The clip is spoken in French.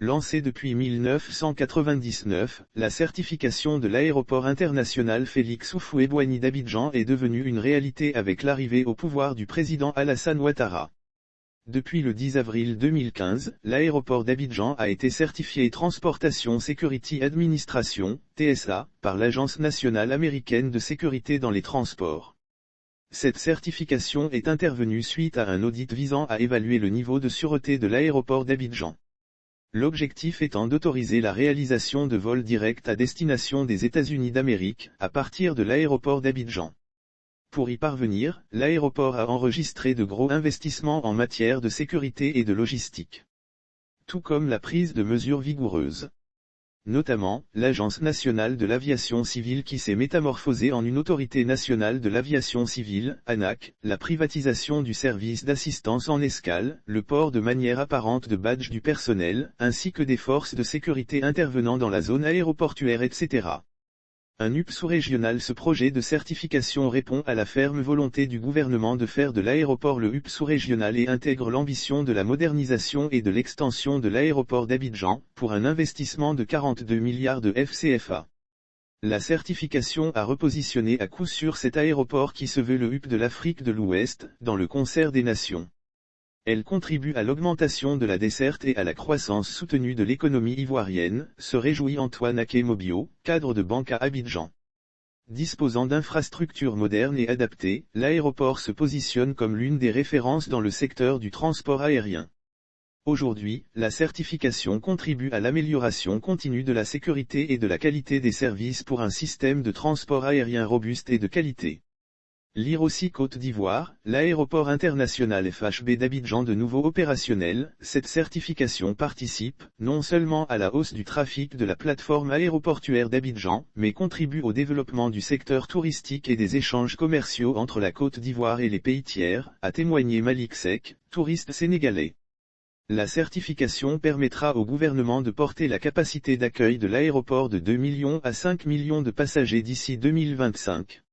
Lancée depuis 1999, la certification de l'aéroport international Félix Houphouët-Boigny d'Abidjan est devenue une réalité avec l'arrivée au pouvoir du président Alassane Ouattara. Depuis le 10 avril 2015, l'aéroport d'Abidjan a été certifié Transportation Security Administration, TSA, par l'Agence nationale américaine de sécurité dans les transports. Cette certification est intervenue suite à un audit visant à évaluer le niveau de sûreté de l'aéroport d'Abidjan. L'objectif étant d'autoriser la réalisation de vols directs à destination des États-Unis d'Amérique, à partir de l'aéroport d'Abidjan. Pour y parvenir, l'aéroport a enregistré de gros investissements en matière de sécurité et de logistique. Tout comme la prise de mesures vigoureuses. Notamment, l'Agence nationale de l'aviation civile qui s'est métamorphosée en une autorité nationale de l'aviation civile, ANAC, la privatisation du service d'assistance en escale, le port de manière apparente de badges du personnel, ainsi que des forces de sécurité intervenant dans la zone aéroportuaire etc. Un UP sous-régional. Ce projet de certification répond à la ferme volonté du gouvernement de faire de l'aéroport le UP sous-régional et intègre l'ambition de la modernisation et de l'extension de l'aéroport d'Abidjan, pour un investissement de 42 milliards de FCFA. La certification a repositionné à coup sûr cet aéroport qui se veut le UP de l'Afrique de l'Ouest, dans le concert des nations. Elle contribue à l'augmentation de la desserte et à la croissance soutenue de l'économie ivoirienne, se réjouit Antoine Aké-Mobio, cadre de banque à Abidjan. Disposant d'infrastructures modernes et adaptées, l'aéroport se positionne comme l'une des références dans le secteur du transport aérien. Aujourd'hui, la certification contribue à l'amélioration continue de la sécurité et de la qualité des services pour un système de transport aérien robuste et de qualité. Lire aussi Côte d'Ivoire, l'aéroport international FHB d'Abidjan de nouveau opérationnel. Cette certification participe, non seulement à la hausse du trafic de la plateforme aéroportuaire d'Abidjan, mais contribue au développement du secteur touristique et des échanges commerciaux entre la Côte d'Ivoire et les pays tiers, a témoigné Malik Seck, touriste sénégalais. La certification permettra au gouvernement de porter la capacité d'accueil de l'aéroport de 2 millions à 5 millions de passagers d'ici 2025.